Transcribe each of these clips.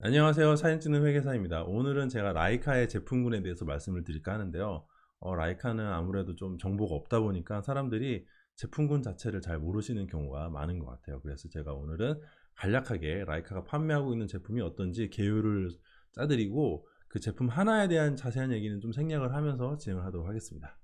안녕하세요. 사진 찍는 회계사입니다. 오늘은 제가 라이카의 제품군에 대해서 말씀을 드릴까 하는데요. 라이카는 아무래도 좀 정보가 없다 보니까 사람들이 제품군 자체를 잘 모르시는 경우가 많은 것 같아요. 그래서 제가 오늘은 간략하게 라이카가 판매하고 있는 제품이 어떤지 개요를 짜드리고 그 제품 하나에 대한 자세한 얘기는 좀 생략을 하면서 진행을 하도록 하겠습니다.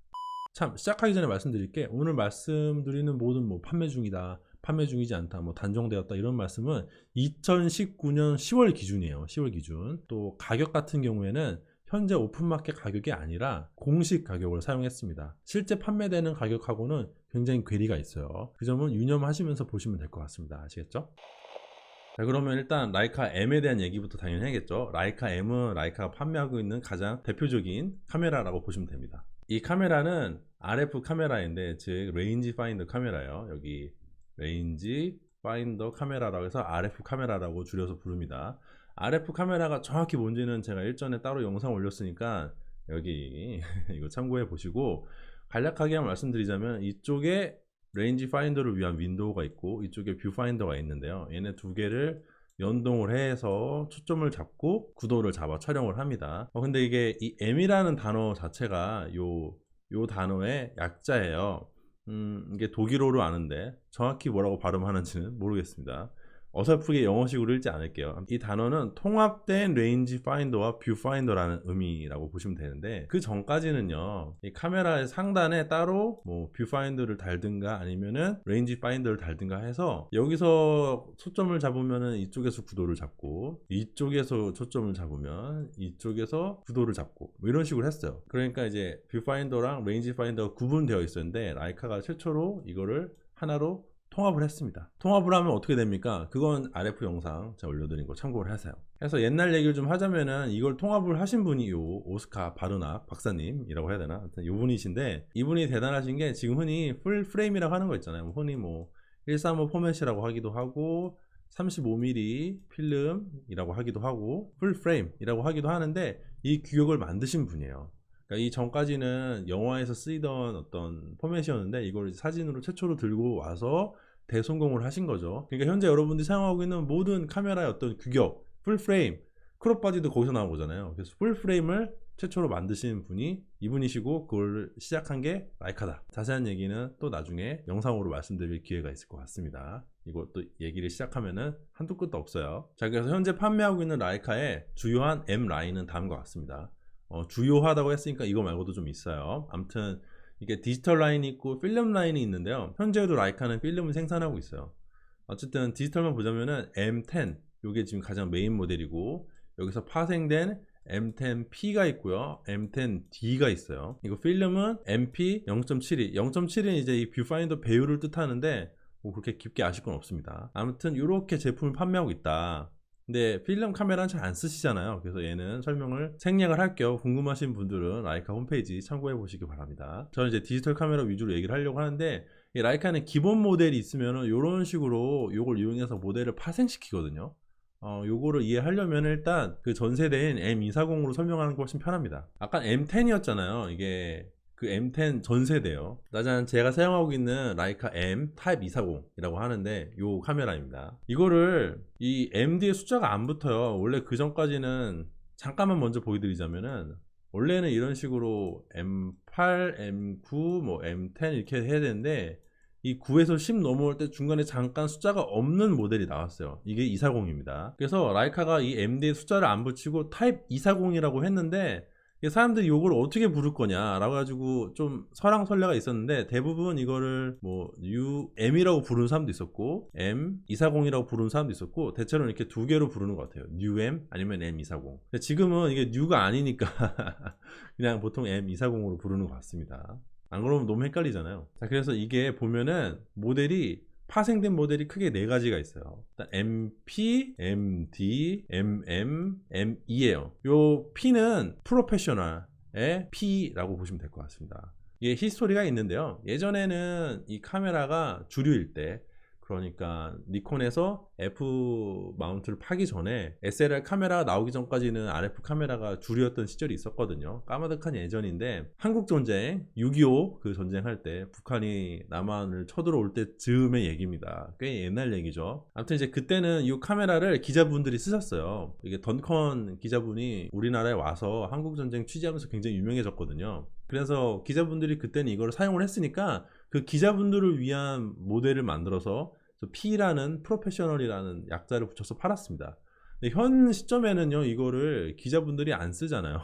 참, 시작하기 전에 말씀드릴게, 오늘 말씀드리는 모든 판매 중이다, 판매 중이지 않다, 단종되었다, 이런 말씀은 2019년 10월 기준이에요. 10월 기준. 또 가격 같은 경우에는 현재 오픈마켓 가격이 아니라 공식 가격을 사용했습니다. 실제 판매되는 가격하고는 굉장히 괴리가 있어요. 그 점은 유념하시면서 보시면 될 것 같습니다. 아시겠죠? 자, 그러면 일단 라이카 M에 대한 얘기부터 당연히 해야겠죠. 라이카 M은 라이카가 판매하고 있는 가장 대표적인 카메라라고 보시면 됩니다. 이 카메라는 RF 카메라인데, 즉 레인지 파인더 카메라예요. 여기 레인지 파인더 카메라라고 해서 RF 카메라라고 줄여서 부릅니다. RF 카메라가 정확히 뭔지는 제가 일전에 따로 영상 올렸으니까 여기 이거 참고해 보시고, 간략하게 말씀드리자면 이쪽에 레인지 파인더를 위한 윈도우가 있고 이쪽에 뷰 파인더가 있는데요. 얘네 두 개를 연동을 해서 초점을 잡고 구도를 잡아 촬영을 합니다. 근데 이게 이 M이라는 단어 자체가 요 단어의 약자예요. 이게 독일어로 아는데 정확히 뭐라고 발음하는지는 모르겠습니다. 어설프게 영어식으로 읽지 않을게요. 이 단어는 통합된 레인지 파인더와 뷰 파인더라는 의미라고 보시면 되는데, 그 전까지는요, 이 카메라의 상단에 따로 뷰 파인더를 달든가 아니면은 레인지 파인더를 달든가 해서 여기서 초점을 잡으면은 이쪽에서 구도를 잡고, 이쪽에서 초점을 잡으면 이쪽에서 구도를 잡고, 이런 식으로 했어요. 그러니까 이제 뷰 파인더랑 레인지 파인더가 구분되어 있었는데, 라이카가 최초로 이거를 하나로 통합을 했습니다. 통합을 하면 어떻게 됩니까? 그건 RF 영상 제가 올려드린 거 참고를 하세요. 그래서 옛날 얘기를 좀 하자면은, 이걸 통합을 하신 분이 요 오스카 바르낙 박사님이라고 해야 되나? 하여튼 요 분이신데, 이분이 대단하신 게, 지금 흔히 풀 프레임이라고 하는 거 있잖아요. 흔히 135 포맷이라고 하기도 하고 35mm 필름이라고 하기도 하고 풀 프레임이라고 하기도 하는데, 이 규격을 만드신 분이에요. 그러니까 이 전까지는 영화에서 쓰이던 어떤 포맷이었는데, 이걸 사진으로 최초로 들고 와서 대성공을 하신 거죠. 그러니까 현재 여러분들이 사용하고 있는 모든 카메라의 어떤 규격, 풀프레임, 크롭 바디도 거기서 나온 거잖아요. 그래서 풀프레임을 최초로 만드신 분이 이분이시고, 그걸 시작한 게 라이카다. 자세한 얘기는 또 나중에 영상으로 말씀드릴 기회가 있을 것 같습니다. 이것도 얘기를 시작하면은 한두 끝도 없어요. 자, 그래서 현재 판매하고 있는 라이카의 주요한 M 라인은 다음과 같습니다. 주요하다고 했으니까 이거 말고도 좀 있어요. 아무튼 이게 디지털 라인이 있고 필름 라인이 있는데요. 현재도 라이카는 필름을 생산하고 있어요. 어쨌든 디지털만 보자면은 M10, 요게 지금 가장 메인 모델이고, 여기서 파생된 M10P가 있고요, M10D가 있어요. 이거 필름은 MP 0.72, 0.7은 이제 이 뷰파인더 배율을 뜻하는데 그렇게 깊게 아실 건 없습니다. 아무튼 이렇게 제품을 판매하고 있다. 근데 필름 카메라는 잘 안 쓰시잖아요. 그래서 얘는 설명을 생략을 할게요. 궁금하신 분들은 라이카 홈페이지 참고해 보시기 바랍니다. 저는 이제 디지털 카메라 위주로 얘기를 하려고 하는데, 이 라이카는 기본 모델이 있으면은 이런 식으로 요걸 이용해서 모델을 파생시키거든요. 요거를 이해하려면 일단 그 전세대인 M240으로 설명하는 게 훨씬 편합니다. 아까 M10이었잖아요. 이게 그 M10 전세대요. 짜잔, 제가 사용하고 있는 라이카 M 타입 240이라고 하는데 요 카메라입니다. 이거를 이 M 뒤에 숫자가 안 붙어요. 원래 그 전까지는, 잠깐만 먼저 보여드리자면은, 원래는 이런 식으로 M8, M9, M10 이렇게 해야 되는데, 이 9에서 10 넘어올 때 중간에 잠깐 숫자가 없는 모델이 나왔어요. 이게 240입니다. 그래서 라이카가 이 M 뒤에 숫자를 안 붙이고 타입 240이라고 했는데, 사람들이 이걸 어떻게 부를 거냐 라고 가지고 좀 설왕설래가 있었는데, 대부분 이거를 M이라고 부르는 사람도 있었고 M240이라고 부르는 사람도 있었고, 대체로 이렇게 두 개로 부르는 것 같아요. 뉴M 아니면 M240. 근데 지금은 이게 뉴가 아니니까 그냥 보통 M240으로 부르는 것 같습니다. 안 그러면 너무 헷갈리잖아요. 자, 그래서 이게 보면은 모델이, 파생된 모델이 크게 네 가지가 있어요. 일단 MP, MD, MM, ME예요. 요 P는 프로페셔널의 P라고 보시면 될 것 같습니다. 이게 히스토리가 있는데요. 예전에는 이 카메라가 주류일 때, 그러니까 니콘에서 F 마운트를 파기 전에 SLR 카메라가 나오기 전까지는 RF 카메라가 주류였던 시절이 있었거든요. 까마득한 예전인데 한국 전쟁 6.25 그 전쟁할 때 북한이 남한을 쳐들어올 때 즈음의 얘기입니다. 꽤 옛날 얘기죠. 아무튼 이제 그때는 이 카메라를 기자분들이 쓰셨어요. 이게 던컨 기자분이 우리나라에 와서 한국 전쟁 취재하면서 굉장히 유명해졌거든요. 그래서 기자분들이 그때는 이걸 사용을 했으니까 그 기자분들을 위한 모델을 만들어서 P라는 프로페셔널이라는 약자를 붙여서 팔았습니다. 근데 현 시점에는요, 이거를 기자분들이 안 쓰잖아요.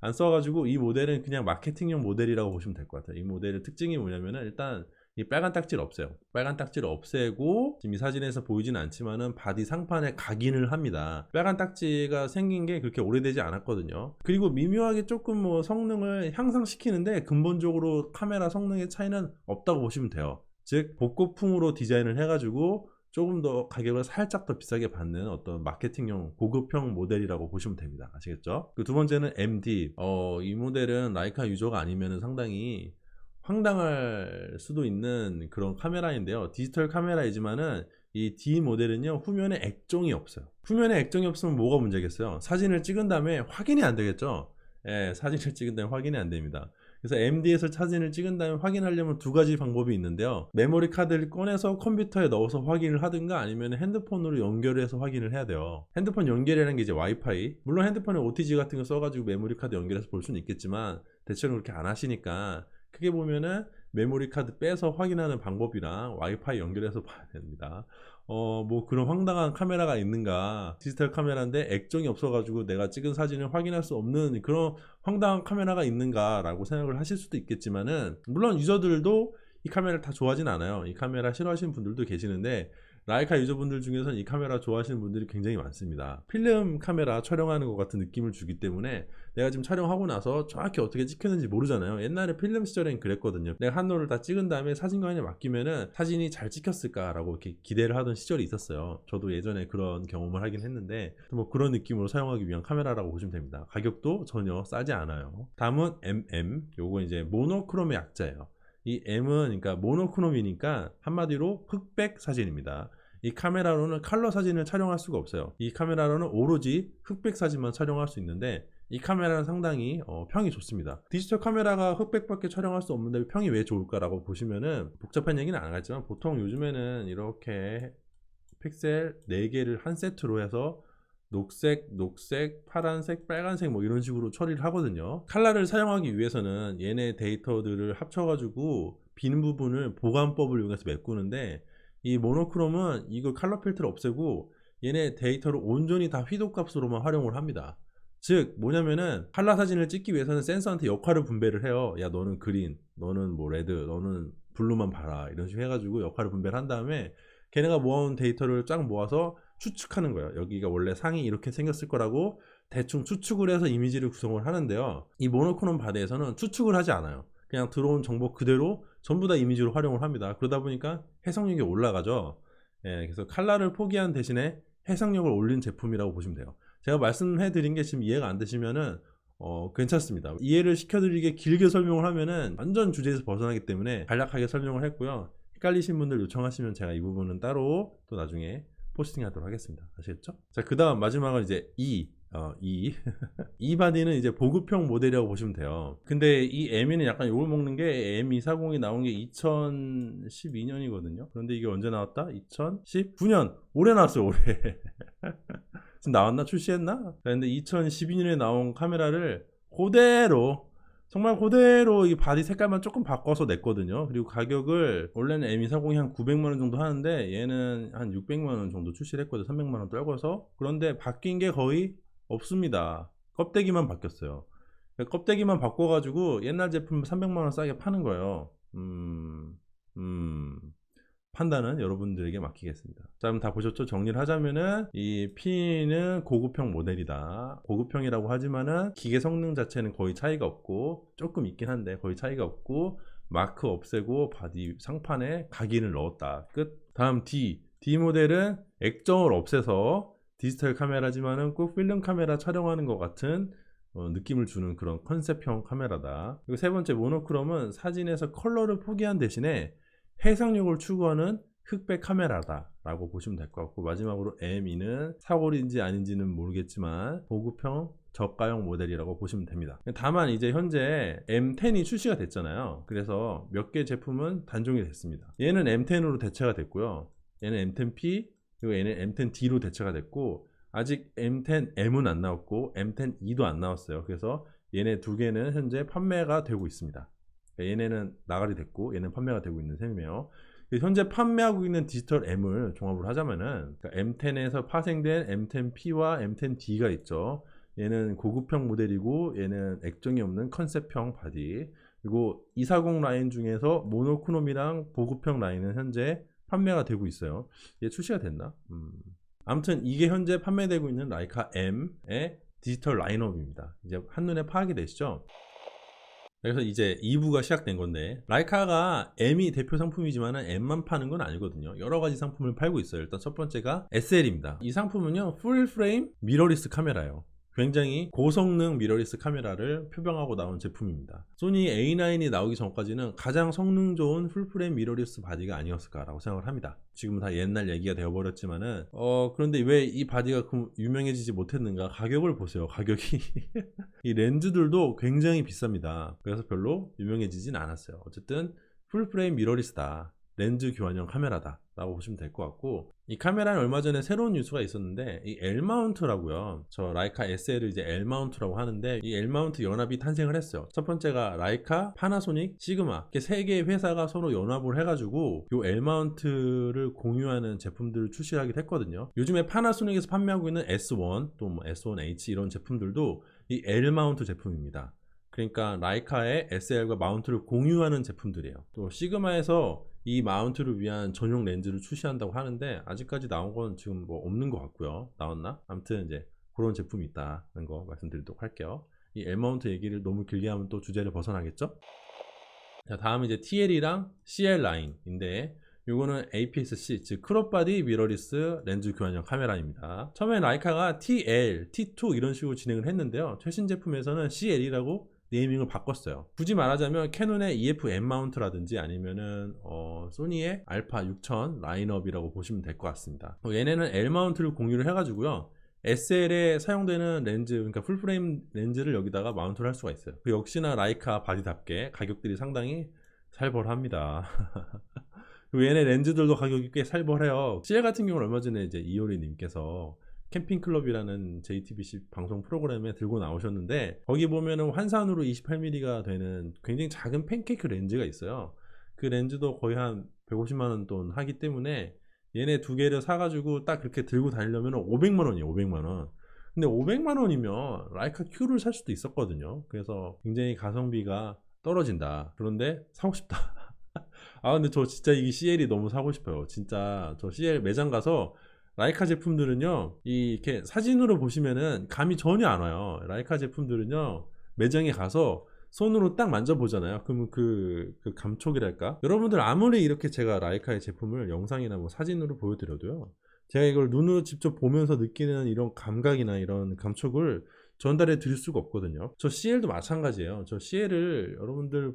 안 써가지고 이 모델은 그냥 마케팅용 모델이라고 보시면 될 것 같아요. 이 모델의 특징이 뭐냐면은 일단 이 빨간 딱지를 없애요. 빨간 딱지를 없애고 지금 이 사진에서 보이진 않지만은 바디 상판에 각인을 합니다. 빨간 딱지가 생긴 게 그렇게 오래되지 않았거든요. 그리고 미묘하게 조금 뭐 성능을 향상시키는데 근본적으로 카메라 성능의 차이는 없다고 보시면 돼요. 즉 복고풍으로 디자인을 해가지고 조금 더 가격을 살짝 더 비싸게 받는 어떤 마케팅용 고급형 모델이라고 보시면 됩니다. 아시겠죠? 그 두 번째는 MD. 이 모델은 라이카 유저가 아니면 상당히 황당할 수도 있는 그런 카메라인데요. 디지털 카메라이지만은 이 D 모델은요, 후면에 액정이 없어요. 후면에 액정이 없으면 뭐가 문제겠어요? 사진을 찍은 다음에 확인이 안 되겠죠? 예, 사진을 찍은 다음에 확인이 안 됩니다. 그래서 MD에서 사진을 찍은 다음에 확인하려면 두 가지 방법이 있는데요. 메모리 카드를 꺼내서 컴퓨터에 넣어서 확인을 하든가 아니면 핸드폰으로 연결해서 확인을 해야 돼요. 핸드폰 연결이라는 게 이제 와이파이. 물론 핸드폰에 OTG 같은 거 써가지고 메모리 카드 연결해서 볼 수는 있겠지만 대체로 그렇게 안 하시니까 크게 보면은 메모리 카드 빼서 확인하는 방법이랑 와이파이 연결해서 봐야 됩니다. 뭐 그런 황당한 카메라가 있는가, 디지털 카메라인데 액정이 없어가지고 내가 찍은 사진을 확인할 수 없는 그런 황당한 카메라가 있는가 라고 생각을 하실 수도 있겠지만은, 물론 유저들도 이 카메라를 다 좋아하진 않아요. 이 카메라 싫어하시는 분들도 계시는데 라이카 유저분들 중에서는 이 카메라 좋아하시는 분들이 굉장히 많습니다. 필름 카메라 촬영하는 것 같은 느낌을 주기 때문에 내가 지금 촬영하고 나서 정확히 어떻게 찍혔는지 모르잖아요. 옛날에 필름 시절엔 그랬거든요. 내가 한 롤을 다 찍은 다음에 사진관에 맡기면은 사진이 잘 찍혔을까 라고 이렇게 기대를 하던 시절이 있었어요. 저도 예전에 그런 경험을 하긴 했는데 뭐 그런 느낌으로 사용하기 위한 카메라라고 보시면 됩니다. 가격도 전혀 싸지 않아요. 다음은 MM. 요거 이제 모노크롬의 약자예요. 이 M은 그러니까 모노크롬이니까 한마디로 흑백 사진입니다. 이 카메라로는 컬러 사진을 촬영할 수가 없어요. 이 카메라로는 오로지 흑백 사진만 촬영할 수 있는데 이 카메라는 상당히 평이 좋습니다. 디지털 카메라가 흑백밖에 촬영할 수 없는데 평이 왜 좋을까라고 보시면은 복잡한 얘기는 안 하겠지만 보통 요즘에는 이렇게 픽셀 4개를 한 세트로 해서 녹색, 파란색, 빨간색 뭐 이런 식으로 처리를 하거든요. 칼라를 사용하기 위해서는 얘네 데이터들을 합쳐가지고 빈 부분을 보관법을 이용해서 메꾸는데 이 모노크롬은 이걸 칼라 필터를 없애고 얘네 데이터를 온전히 다 휘도 값으로만 활용을 합니다. 즉 뭐냐면은 칼라 사진을 찍기 위해서는 센서한테 역할을 분배를 해요. 야 너는 그린, 너는 뭐 레드, 너는 블루만 봐라 이런 식으로 해가지고 역할을 분배를 한 다음에 걔네가 모아온 데이터를 쫙 모아서 추측하는 거예요. 여기가 원래 상이 이렇게 생겼을 거라고 대충 추측을 해서 이미지를 구성을 하는데요. 이 모노크롬 바디에서는 추측을 하지 않아요. 그냥 들어온 정보 그대로 전부 다 이미지로 활용을 합니다. 그러다 보니까 해석력이 올라가죠. 예, 그래서 칼라를 포기한 대신에 해석력을 올린 제품이라고 보시면 돼요. 제가 말씀해 드린 게 지금 이해가 안 되시면은 괜찮습니다. 이해를 시켜드리게 길게 설명을 하면은 완전 주제에서 벗어나기 때문에 간략하게 설명을 했고요. 헷갈리신 분들 요청하시면 제가 이 부분은 따로 또 나중에 포스팅 하도록 하겠습니다. 아시겠죠? 자, 그 다음 마지막은 이제 이 바디는 이제 보급형 모델이라고 보시면 돼요. 근데 이 M이는 약간 욕을 먹는 게 M240이 나온 게 2012년이거든요. 그런데 이게 언제 나왔다? 2019년. 올해 나왔어요, 올해. 지금 나왔나? 출시했나? 근데 2012년에 나온 카메라를 그대로 정말 그대로 이 바디 색깔만 조금 바꿔서 냈거든요. 그리고 가격을 원래는 M240이 한 900만원 정도 하는데 얘는 한 600만원 정도 출시를 했거든요. 300만원 떨궈서. 그런데 바뀐 게 거의 없습니다. 껍데기만 바뀌었어요. 껍데기만 바꿔가지고 옛날 제품 300만원 싸게 파는 거예요. 판단은 여러분들에게 맡기겠습니다. 자, 그럼 다 보셨죠? 정리를 하자면은 이 P는 고급형 모델이다. 고급형이라고 하지만은 기계 성능 자체는 거의 차이가 없고, 조금 있긴 한데 거의 차이가 없고, 마크 없애고 바디 상판에 각인을 넣었다. 끝. 다음 D 모델은 액정을 없애서 디지털 카메라지만은 꼭 필름 카메라 촬영하는 것 같은 느낌을 주는 그런 컨셉형 카메라다. 그리고 세 번째 모노크롬은 사진에서 컬러를 포기한 대신에 해상력을 추구하는 흑백 카메라다라고 보시면 될 것 같고, 마지막으로 M2는 사골인지 아닌지는 모르겠지만 보급형 저가형 모델이라고 보시면 됩니다. 다만 이제 현재 M10이 출시가 됐잖아요. 그래서 몇 개 제품은 단종이 됐습니다. 얘는 M10으로 대체가 됐고요. 얘는 M10P, 그리고 얘는 M10D로 대체가 됐고, 아직 M10M은 안 나왔고 M10E도 안 나왔어요. 그래서 얘네 두 개는 현재 판매가 되고 있습니다. 얘네는 나가리 됐고 얘는 판매가 되고 있는 셈이에요. 현재 판매하고 있는 디지털 M을 종합을 하자면은 M10에서 파생된 M10P와 M10D가 있죠. 얘는 고급형 모델이고 얘는 액정이 없는 컨셉형 바디, 그리고 240 라인 중에서 모노크롬이랑 보급형 라인은 현재 판매가 되고 있어요. 얘 출시가 됐나? 아무튼 이게 현재 판매되고 있는 라이카 M의 디지털 라인업입니다. 이제 한눈에 파악이 되시죠? 그래서 이제 2부가 시작된 건데, 라이카가 M이 대표 상품이지만 M만 파는 건 아니거든요. 여러 가지 상품을 팔고 있어요. 일단 첫 번째가 SL입니다. 이 상품은요, 풀프레임 미러리스 카메라예요. 굉장히 고성능 미러리스 카메라를 표방하고 나온 제품입니다. 소니 A9이 나오기 전까지는 가장 성능 좋은 풀프레임 미러리스 바디가 아니었을까라고 생각을 합니다. 지금은 다 옛날 얘기가 되어버렸지만은 그런데 왜 이 바디가 유명해지지 못했는가? 가격을 보세요. 가격이 이 렌즈들도 굉장히 비쌉니다. 그래서 별로 유명해지진 않았어요. 어쨌든 풀프레임 미러리스다, 렌즈 교환형 카메라다 라고 보시면 될 것 같고, 이 카메라는 얼마 전에 새로운 뉴스가 있었는데, 이 L마운트라고요. 저 라이카 SL을 이제 L마운트라고 하는데, 이 L마운트 연합이 탄생을 했어요. 첫 번째가 라이카, 파나소닉, 시그마, 이렇게 세 개의 회사가 서로 연합을 해가지고 이 L마운트를 공유하는 제품들을 출시하기도 했거든요. 요즘에 파나소닉에서 판매하고 있는 S1, 또 뭐 S1H 이런 제품들도 이 L마운트 제품입니다. 그러니까 라이카의 SL과 마운트를 공유하는 제품들이에요. 또 시그마에서 이 마운트를 위한 전용 렌즈를 출시한다고 하는데, 아직까지 나온 건 지금 뭐 없는 것 같고요. 나왔나? 아무튼 이제 그런 제품이 있다는 거 말씀드리도록 할게요. 이 L마운트 얘기를 너무 길게 하면 또 주제를 벗어나겠죠? 자, 다음 이제 TL이랑 CL 라인인데, 요거는 APS-C, 즉 크롭바디 미러리스 렌즈 교환형 카메라입니다. 처음에 라이카가 TL, T2 이런 식으로 진행을 했는데요, 최신 제품에서는 CL이라고 네이밍을 바꿨어요. 굳이 말하자면 캐논의 EF M 마운트라든지 아니면은 소니의 알파 6000 라인업이라고 보시면 될 것 같습니다. 얘네는 L 마운트를 공유를 해가지고요, SL에 사용되는 렌즈, 그러니까 풀프레임 렌즈를 여기다가 마운트를 할 수가 있어요. 그 역시나 라이카 바디답게 가격들이 상당히 살벌합니다. 그리고 얘네 렌즈들도 가격이 꽤 살벌해요. CL 같은 경우는 얼마 전에 이제 이효리 님께서 캠핑클럽이라는 JTBC 방송 프로그램에 들고 나오셨는데, 거기 보면은 환산으로 28mm가 되는 굉장히 작은 팬케이크 렌즈가 있어요. 그 렌즈도 거의 한 150만원 돈 하기 때문에 얘네 두 개를 사가지고 딱 그렇게 들고 다니려면 500만원이에요. 500만원. 근데 500만원이면 라이카 Q를 살 수도 있었거든요. 그래서 굉장히 가성비가 떨어진다. 그런데 사고 싶다. 아 근데 저 진짜 이게 CL이 너무 사고 싶어요. 진짜 저 CL 매장 가서 라이카 제품들은요, 이렇게 사진으로 보시면은 감이 전혀 안 와요. 라이카 제품들은요, 매장에 가서 손으로 딱 만져보잖아요. 그러면 그 감촉이랄까? 여러분들 아무리 이렇게 제가 라이카의 제품을 영상이나 뭐 사진으로 보여드려도요, 제가 이걸 눈으로 직접 보면서 느끼는 이런 감각이나 이런 감촉을 전달해 드릴 수가 없거든요. 저 CL도 마찬가지예요. 저 CL을 여러분들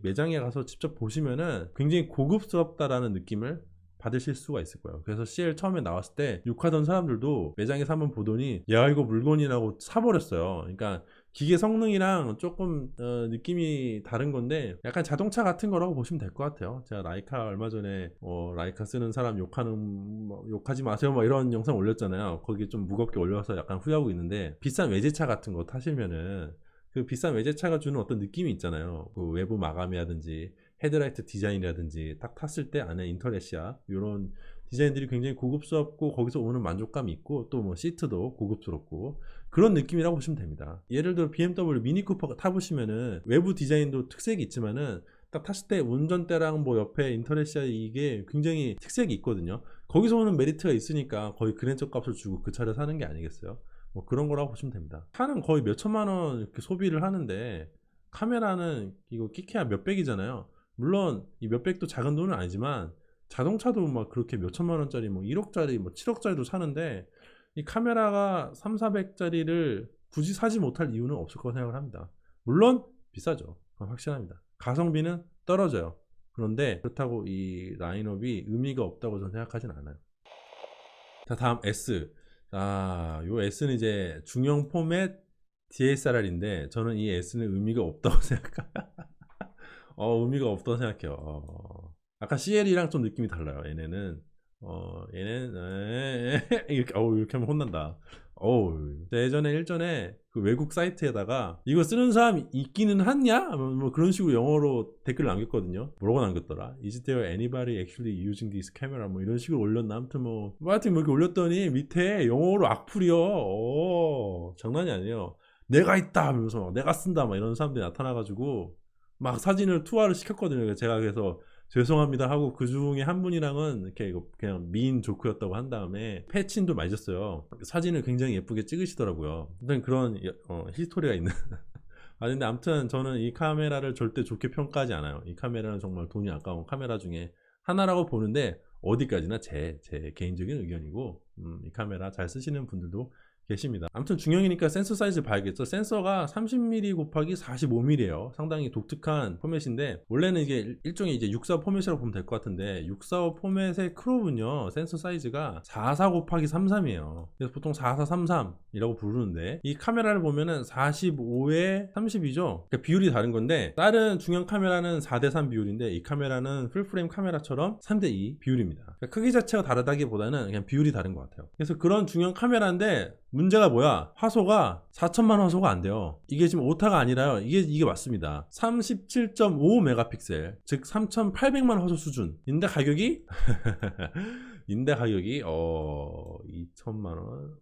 매장에 가서 직접 보시면은 굉장히 고급스럽다라는 느낌을 받으실 수가 있을 거예요. 그래서 CL 처음에 나왔을 때 욕하던 사람들도 매장에서 한번 보더니 야 이거 물건이라고 사버렸어요. 그러니까 기계 성능이랑 조금 느낌이 다른 건데, 약간 자동차 같은 거라고 보시면 될 것 같아요. 제가 라이카 얼마 전에 라이카 쓰는 사람 욕하지 마세요 뭐 이런 영상 올렸잖아요. 거기 좀 무겁게 올려서 약간 후회하고 있는데, 비싼 외제차 같은 거 타시면은 그 비싼 외제차가 주는 어떤 느낌이 있잖아요. 그 외부 마감이라든지 헤드라이트 디자인이라든지 딱 탔을 때 안에 인터레시아 이런 디자인들이 굉장히 고급스럽고 거기서 오는 만족감이 있고, 또 뭐 시트도 고급스럽고 그런 느낌이라고 보시면 됩니다. 예를 들어 BMW 미니쿠퍼 타보시면은 외부 디자인도 특색이 있지만은 딱 탔을 때 운전대랑 뭐 옆에 인터레시아 이게 굉장히 특색이 있거든요. 거기서 오는 메리트가 있으니까 거의 그랜저 값을 주고 그 차를 사는 게 아니겠어요? 뭐 그런 거라고 보시면 됩니다. 차는 거의 몇 천만 원 이렇게 소비를 하는데, 카메라는 이거 끼케야 몇백이잖아요. 물론 이 몇백도 작은 돈은 아니지만 자동차도 막 그렇게 몇 천만 원짜리 뭐 1억짜리 뭐 7억짜리도 사는데, 이 카메라가 3, 400짜리를 굳이 사지 못할 이유는 없을 거라 생각을 합니다. 물론 비싸죠. 그건 확실합니다. 가성비는 떨어져요. 그런데 그렇다고 이 라인업이 의미가 없다고 저는 생각하진 않아요. 자, 다음 S. 요 S는 이제 중형 포맷 DSLR인데 저는 이 S는 의미가 없다고 의미가 없다고 생각해요. 아까 CL이랑 좀 느낌이 달라요. 얘는 이렇게 하면 혼난다. 예전에 일전에 그 외국 사이트에다가 이거 쓰는 사람 있기는 하냐? 뭐 그런 식으로 영어로 댓글 남겼거든요. 뭐라고 남겼더라? Is there anybody actually using this camera? 뭐 이런 식으로 올렸나? 아무튼 뭐 이렇게 올렸더니 밑에 영어로 악플이요. 장난이 아니에요. 내가 있다 하면서 내가 쓴다 막 이런 사람들이 나타나가지고 막 사진을 투하를 시켰거든요. 제가 그래서 죄송합니다 하고 그 중에 한 분이랑은 이렇게 그냥 미인 조크였다고 한 다음에 패친도 맞았어요. 사진을 굉장히 예쁘게 찍으시더라고요. 일단 그런 히스토리가 있는. 근데 아무튼 저는 이 카메라를 절대 좋게 평가하지 않아요. 이 카메라는 정말 돈이 아까운 카메라 중에 하나라고 보는데 어디까지나 제 개인적인 의견이고 이 카메라 잘 쓰시는 분들도 계십니다. 아무튼 중형이니까 센서 사이즈 봐야겠죠. 센서가 30mm 곱하기 45mm예요. 상당히 독특한 포맷인데 원래는 이게 일종의 이제 645 포맷이라고 보면 될 것 같은데 645 포맷의 크롭은요 센서 사이즈가 44 곱하기 33이에요. 그래서 보통 4433이라고 부르는데 이 카메라를 보면은 45에 30이죠. 그러니까 비율이 다른 건데 다른 중형 카메라는 4대3 비율인데 이 카메라는 풀프레임 카메라처럼 3대2 비율입니다. 그러니까 크기 자체가 다르다기보다는 그냥 비율이 다른 것 같아요. 그래서 그런 중형 카메라인데 문제가 뭐야? 화소가 4천만 화소가 안 돼요. 이게 지금 오타가 아니라요. 이게 맞습니다. 37.5 메가픽셀, 즉 3,800만 화소 수준인데 가격이 2천만 원.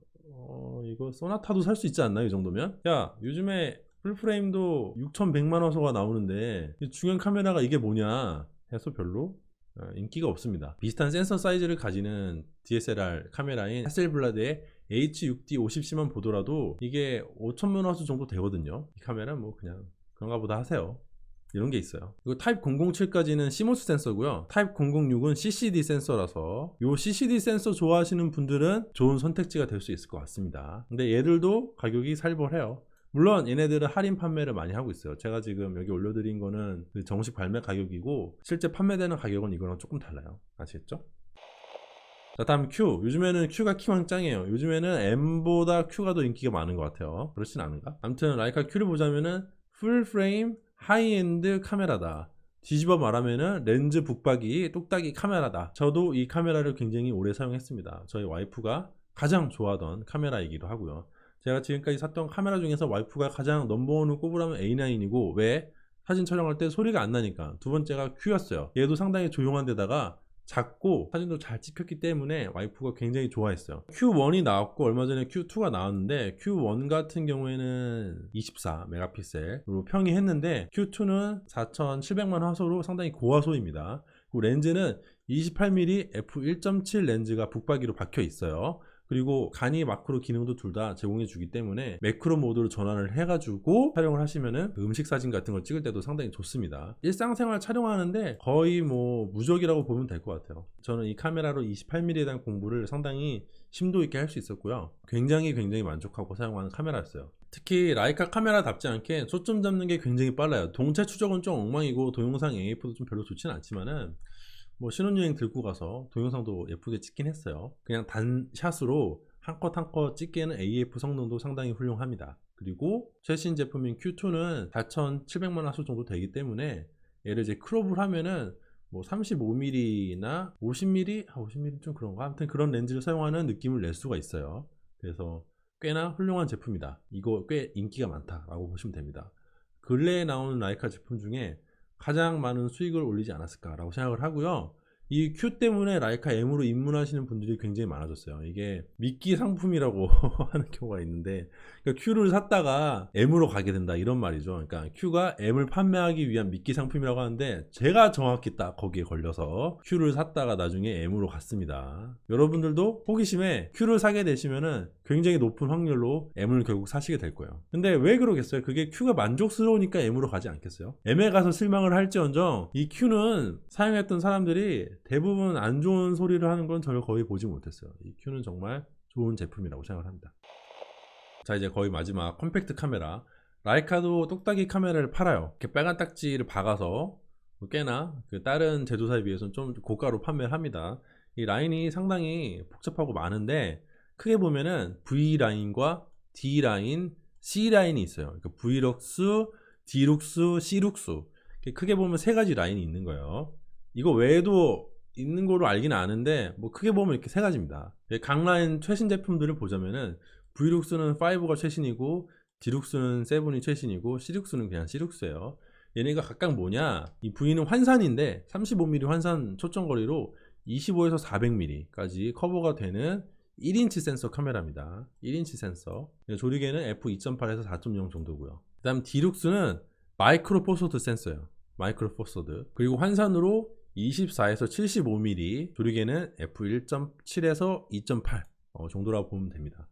이거 소나타도 살 수 있지 않나 이 정도면? 야, 요즘에 풀프레임도 6,100만 화소가 나오는데 중형 카메라가 이게 뭐냐 해서 별로 인기가 없습니다. 비슷한 센서 사이즈를 가지는 DSLR 카메라인 하셀블라드의 H6D50C만 보더라도 이게 5천만 화소 정도 되거든요. 이 카메라는 뭐 그냥 그런가 보다 하세요. 이런 게 있어요. 그리고 타입 007까지는 CMOS 센서고요. 타입 006은 CCD 센서라서 요 CCD 센서 좋아하시는 분들은 좋은 선택지가 될 수 있을 것 같습니다. 근데 얘들도 가격이 살벌해요. 물론 얘네들은 할인 판매를 많이 하고 있어요. 제가 지금 여기 올려드린 거는 그 정식 발매 가격이고 실제 판매되는 가격은 이거랑 조금 달라요. 아시겠죠? 자, 다음 Q. 요즘에는 Q가 키왕짱이에요. 요즘에는 M보다 Q가 더 인기가 많은 것 같아요. 그렇진 않은가? 아무튼 라이카 Q를 보자면은 풀프레임 하이엔드 카메라다. 뒤집어 말하면은 렌즈 북박이 똑딱이 카메라다. 저도 이 카메라를 굉장히 오래 사용했습니다. 저희 와이프가 가장 좋아하던 카메라이기도 하고요. 제가 지금까지 샀던 카메라 중에서 와이프가 가장 넘버원을 꼽으라면 A9이고 왜? 사진 촬영할 때 소리가 안 나니까. 두 번째가 Q였어요. 얘도 상당히 조용한 데다가 작고 사진도 잘 찍혔기 때문에 와이프가 굉장히 좋아했어요. Q1이 나왔고 얼마 전에 Q2가 나왔는데 Q1 같은 경우에는 24 메가픽셀로 평이했는데 Q2는 4,700만 화소로 상당히 고화소입니다. 그리고 렌즈는 28mm f1.7 렌즈가 북박이로 박혀 있어요. 그리고 간이 마크로 기능도 둘 다 제공해 주기 때문에 매크로 모드로 전환을 해가지고 촬영을 하시면은 음식 사진 같은 걸 찍을 때도 상당히 좋습니다. 일상생활 촬영하는데 거의 뭐 무적이라고 보면 될 것 같아요. 저는 이 카메라로 28mm에 대한 공부를 상당히 심도 있게 할 수 있었고요. 굉장히 만족하고 사용하는 카메라였어요. 특히 라이카 카메라답지 않게 초점 잡는 게 굉장히 빨라요. 동체 추적은 좀 엉망이고 동영상 AF도 좀 별로 좋지는 않지만은 뭐 신혼여행 들고 가서 동영상도 예쁘게 찍긴 했어요. 그냥 단샷으로 한 컷 한 컷 찍기에는 AF 성능도 상당히 훌륭합니다. 그리고 최신 제품인 Q2는 4,700만 화소 정도 되기 때문에 얘를 이제 크롭을 하면은 뭐 35mm나 50mm? 50mm 좀 그런가? 아무튼 그런 렌즈를 사용하는 느낌을 낼 수가 있어요. 그래서 꽤나 훌륭한 제품이다. 이거 꽤 인기가 많다라고 보시면 됩니다. 근래에 나오는 라이카 제품 중에 가장 많은 수익을 올리지 않았을까라고 생각을 하고요. 이 Q 때문에 라이카 M으로 입문하시는 분들이 굉장히 많아졌어요. 이게 미끼 상품이라고 하는 경우가 있는데 그러니까 Q를 샀다가 M으로 가게 된다 이런 말이죠. 그러니까 Q가 M을 판매하기 위한 미끼 상품이라고 하는데 제가 정확히 딱 거기에 걸려서 Q를 샀다가 나중에 M으로 갔습니다. 여러분들도 호기심에 Q를 사게 되시면은 굉장히 높은 확률로 M을 결국 사시게 될 거예요. 근데 왜 그러겠어요? 그게 Q가 만족스러우니까 M으로 가지 않겠어요? M에 가서 실망을 할지언정 이 Q는 사용했던 사람들이 대부분 안 좋은 소리를 하는 건 저를 거의 보지 못했어요. 이 Q는 정말 좋은 제품이라고 생각을 합니다. 자, 이제 거의 마지막 컴팩트 카메라. 라이카도 똑딱이 카메라를 팔아요. 이렇게 빨간 딱지를 박아서 꽤나 그 다른 제조사에 비해서는 좀 고가로 판매를 합니다. 이 라인이 상당히 복잡하고 많은데 크게 보면은 V 라인과 D 라인, C 라인이 있어요. 그러니까 V룩스, D룩스, C룩스. 크게 보면 세 가지 라인이 있는 거예요. 이거 외에도 있는 거로 알기는 아는데 뭐 크게 보면 이렇게 세 가지입니다. 각 라인 최신 제품들을 보자면은 V룩스는 5가 최신이고 D룩스는 7이 최신이고 C룩스는 그냥 C룩스예요. 얘네가 각각 뭐냐, 이 V는 환산인데 35mm 환산 초점거리로 25에서 400mm까지 커버가 되는 1인치 센서 카메라입니다. 1인치 센서. 조리개는 f2.8에서 4.0 정도고요. 그 다음 D룩스는 마이크로 포소드 센서예요. 마이크로 포소드. 그리고 환산으로 24에서 75mm, 조리개는 f1.7에서 2.8 정도라고 보면 됩니다.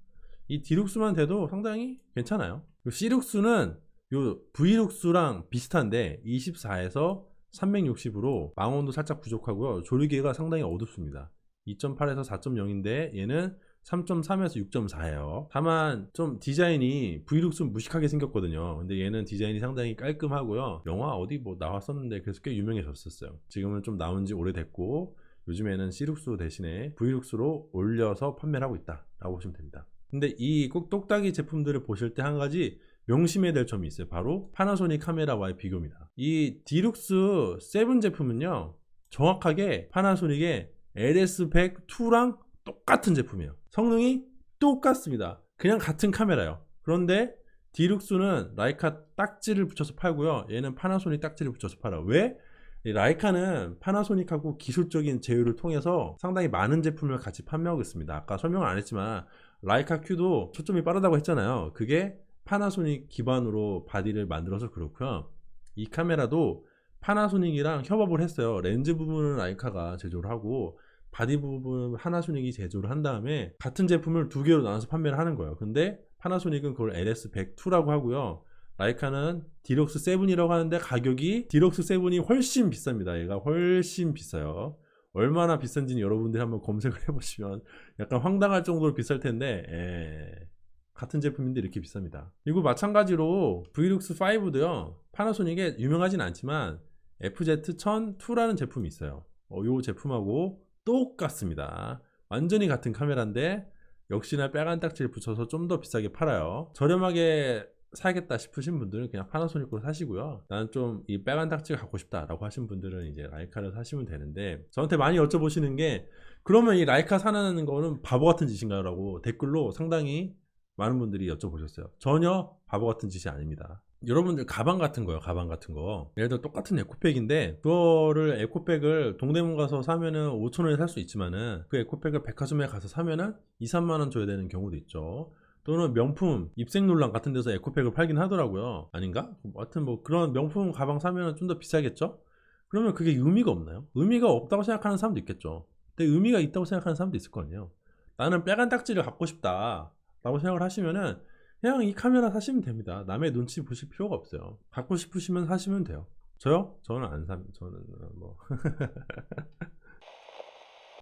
이 D룩스만 돼도 상당히 괜찮아요. C룩스는 요 V룩스랑 비슷한데 24에서 360으로 망원도 살짝 부족하고요. 조리개가 상당히 어둡습니다. 2.8에서 4.0인데 얘는 3.3에서 6.4예요. 다만 좀 디자인이 V룩스는 무식하게 생겼거든요. 근데 얘는 디자인이 상당히 깔끔하고요. 영화 어디 뭐 나왔었는데 그래서 꽤 유명해졌었어요. 지금은 좀 나온 지 오래됐고 요즘에는 C룩스 대신에 V룩스로 올려서 판매를 하고 있다 라고 보시면 됩니다. 근데 이 꼭 똑딱이 제품들을 보실 때 한 가지 명심해야 될 점이 있어요. 바로 파나소닉 카메라와의 비교입니다. 이 디룩스 7 제품은요, 정확하게 파나소닉의 LS100-2랑 똑같은 제품이에요. 성능이 똑같습니다. 그냥 같은 카메라예요. 그런데 디룩스는 라이카 딱지를 붙여서 팔고요, 얘는 파나소닉 딱지를 붙여서 팔아요. 왜? 라이카는 파나소닉하고 기술적인 제휴를 통해서 상당히 많은 제품을 같이 판매하고 있습니다. 아까 설명을 안 했지만 라이카 Q도 초점이 빠르다고 했잖아요. 그게 파나소닉 기반으로 바디를 만들어서 그렇고요. 이 카메라도 파나소닉이랑 협업을 했어요. 렌즈 부분은 라이카가 제조를 하고 바디 부분은 파나소닉이 제조를 한 다음에 같은 제품을 두 개로 나눠서 판매를 하는 거예요. 근데 파나소닉은 그걸 LS100-2라고 하고요. 라이카는 디럭스 7이라고 하는데 가격이 디럭스 7이 훨씬 비쌉니다. 얘가 훨씬 비싸요. 얼마나 비싼지는 여러분들이 한번 검색을 해보시면 약간 황당할 정도로 비쌀 텐데 같은 제품인데 이렇게 비쌉니다. 그리고 마찬가지로 V룩스5도요. 파나소닉에 유명하진 않지만 FZ1002라는 제품이 있어요. 이 제품하고 똑같습니다. 완전히 같은 카메라인데 역시나 빨간 딱지를 붙여서 좀 더 비싸게 팔아요. 저렴하게 사야겠다 싶으신 분들은 그냥 파나소닉으로 사시고요. 나는 좀 이 빨간 딱지가 갖고 싶다 라고 하신 분들은 이제 라이카를 사시면 되는데, 저한테 많이 여쭤보시는 게 그러면 이 라이카 사는 거는 바보 같은 짓인가요? 라고 댓글로 상당히 많은 분들이 여쭤보셨어요. 전혀 바보 같은 짓이 아닙니다. 여러분들 가방 같은 거요. 가방 같은 거. 예를 들어 똑같은 에코백인데 그거를 에코백을 동대문 가서 사면은 5,000원에 살 수 있지만은 그 에코백을 백화점에 가서 사면은 2, 3만원 줘야 되는 경우도 있죠. 또는 명품 입생놀랑 같은 데서 에코백을 팔긴 하더라고요. 아닌가? 하여튼 뭐 그런 명품 가방 사면은 좀 더 비싸겠죠? 그러면 그게 의미가 없나요? 의미가 없다고 생각하는 사람도 있겠죠. 근데 의미가 있다고 생각하는 사람도 있을 거 아니에요. 나는 빨간 딱지를 갖고 싶다 라고 생각을 하시면은 그냥 이 카메라 사시면 됩니다. 남의 눈치 보실 필요가 없어요. 갖고 싶으시면 사시면 돼요. 저요? 저는 안 삽니다. 저는 뭐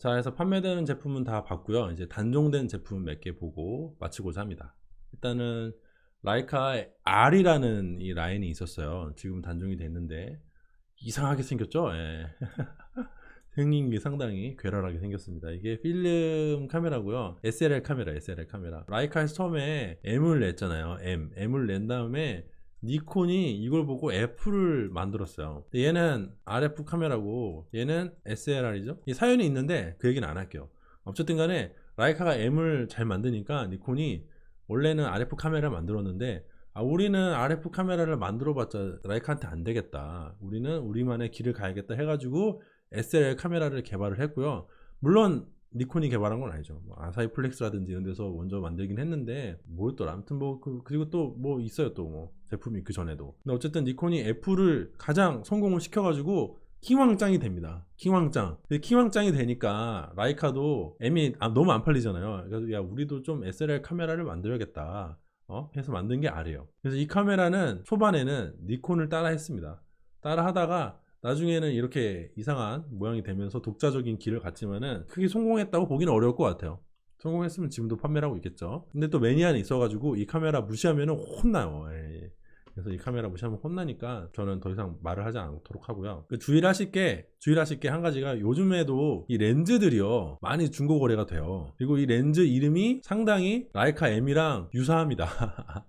자, 해서 판매되는 제품은 다 봤고요. 이제 단종된 제품 몇 개 보고 마치고자 합니다. 일단은 라이카 R이라는 이 라인이 있었어요. 지금 단종이 됐는데 이상하게 생겼죠? 예. 생긴 게 상당히 괴랄하게 생겼습니다. 이게 필름 카메라고요. SLR 카메라, SLR 카메라. 라이카에서 처음에 M을 냈잖아요. M을 낸 다음에 니콘이 이걸 보고 F를 만들었어요. 얘는 RF 카메라고 얘는 SLR이죠. 이 사연이 있는데 그 얘기는 안 할게요. 어쨌든 간에 라이카가 M을 잘 만드니까 니콘이 원래는 RF 카메라를 만들었는데 우리는 RF 카메라를 만들어봤자 라이카한테 안 되겠다. 우리는 우리만의 길을 가야겠다 해가지고 SLR 카메라를 개발을 했고요. 물론 니콘이 개발한 건 아니죠. 뭐 아사히 플렉스라든지 이런 데서 먼저 만들긴 했는데 뭐였더라. 아무튼 뭐 그리고 또 뭐 있어요. 또 뭐 제품이 그 전에도. 근데 어쨌든 니콘이 F를 가장 성공을 시켜가지고 킹왕짱이 됩니다. 킹왕짱. 킹왕짱이 되니까 라이카도 M이 너무 안 팔리잖아요. 그래서 야 우리도 좀 SLR 카메라를 만들어야겠다. 해서 만든 게 R이에요. 그래서 이 카메라는 초반에는 니콘을 따라 했습니다. 따라 하다가 나중에는 이렇게 이상한 모양이 되면서 독자적인 길을 갔지만은 크게 성공했다고 보기는 어려울 것 같아요. 성공했으면 지금도 판매를 하고 있겠죠. 근데 또 매니아는 있어가지고 이 카메라 무시하면은 혼나요. 그래서 이 카메라 무시하면 혼나니까 저는 더 이상 말을 하지 않도록 하고요. 주의를 하실 게 한 가지가 요즘에도 이 렌즈들이요 많이 중고 거래가 돼요. 그리고 이 렌즈 이름이 상당히 라이카 M이랑 유사합니다.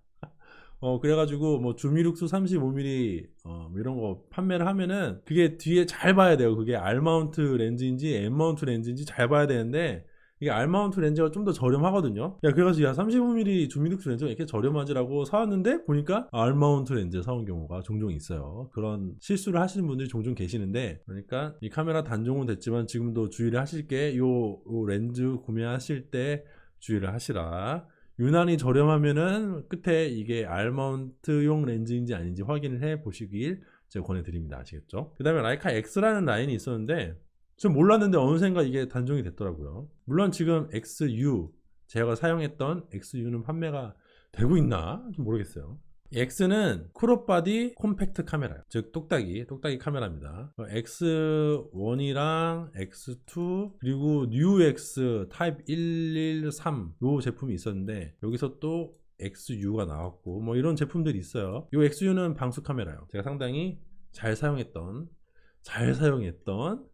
그래가지고 뭐 줌이룩스 35mm 이런 거 판매를 하면은 그게 뒤에 잘 봐야 돼요. 그게 R 마운트 렌즈인지 M 마운트 렌즈인지 잘 봐야 되는데 이게 R 마운트 렌즈가 좀 더 저렴하거든요. 그래가지고 야 35mm 줌이룩스 렌즈가 이렇게 저렴하지라고 사왔는데 보니까 R 마운트 렌즈 사온 경우가 종종 있어요. 그런 실수를 하시는 분들이 종종 계시는데, 그러니까 이 카메라 단종은 됐지만 지금도 주의를 하실 게 요 렌즈 구매하실 때 주의를 하시라. 유난히 저렴하면은 끝에 이게 R 마운트용 렌즈인지 아닌지 확인을 해 보시길 제가 권해드립니다. 아시겠죠? 그 다음에 라이카 X라는 라인이 있었는데 좀 몰랐는데 어느샌가 이게 단종이 됐더라고요. 물론 지금 XU, 제가 사용했던 XU는 판매가 되고 있나 좀 모르겠어요. X는 크롭바디 콤팩트 카메라예요. 즉 똑딱이 카메라입니다. X1이랑 X2 그리고 뉴X 타입 113 요 제품이 있었는데 여기서 또 XU가 나왔고 뭐 이런 제품들이 있어요. 요 XU는 방수 카메라예요. 제가 상당히 잘 사용했던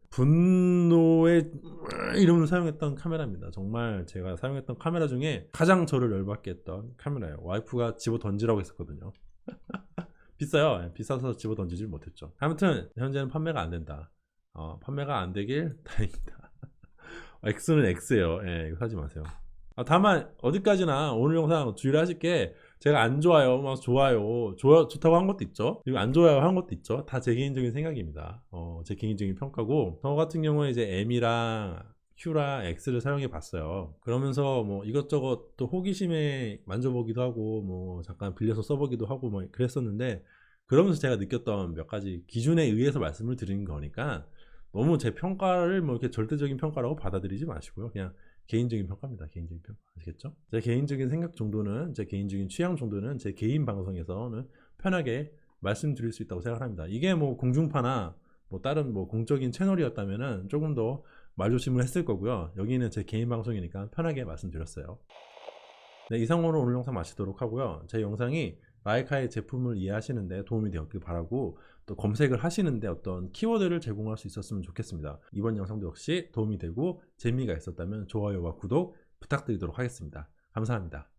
분노의 이름을 사용했던 카메라입니다. 정말 제가 사용했던 카메라 중에 가장 저를 열받게 했던 카메라예요. 와이프가 집어 던지라고 했었거든요. 비싸요. 비싸서 집어 던지질 못했죠. 아무튼 현재는 판매가 안 된다. 판매가 안 되길 다행이다. X는 X예요. 이거 사지 마세요. 다만 어디까지나 오늘 영상 주의를 하실 게 제가 안 좋아요, 막 좋아요, 좋다고 한 것도 있죠. 그리고 안 좋아요 한 것도 있죠. 다 제 개인적인 생각입니다. 제 개인적인 평가고, 저 같은 경우에 이제 M이랑 Q랑 X를 사용해 봤어요. 그러면서 뭐 이것저것 또 호기심에 만져보기도 하고 뭐 잠깐 빌려서 써보기도 하고 뭐 그랬었는데, 그러면서 제가 느꼈던 몇 가지 기준에 의해서 말씀을 드리는 거니까 너무 제 평가를 뭐 이렇게 절대적인 평가라고 받아들이지 마시고요. 그냥 개인적인 평가입니다. 개인적인 평가. 아시겠죠? 제 개인적인 생각 정도는, 제 개인적인 취향 정도는 제 개인 방송에서는 편하게 말씀드릴 수 있다고 생각합니다. 이게 뭐 공중파나 뭐 다른 뭐 공적인 채널이었다면은 조금 더 말조심을 했을 거고요. 여기는 제 개인 방송이니까 편하게 말씀드렸어요. 네, 이상으로 오늘 영상 마치도록 하고요. 제 영상이 라이카의 제품을 이해하시는데 도움이 되었길 바라고, 또 검색을 하시는데 어떤 키워드를 제공할 수 있었으면 좋겠습니다. 이번 영상도 역시 도움이 되고 재미가 있었다면 좋아요와 구독 부탁드리도록 하겠습니다. 감사합니다.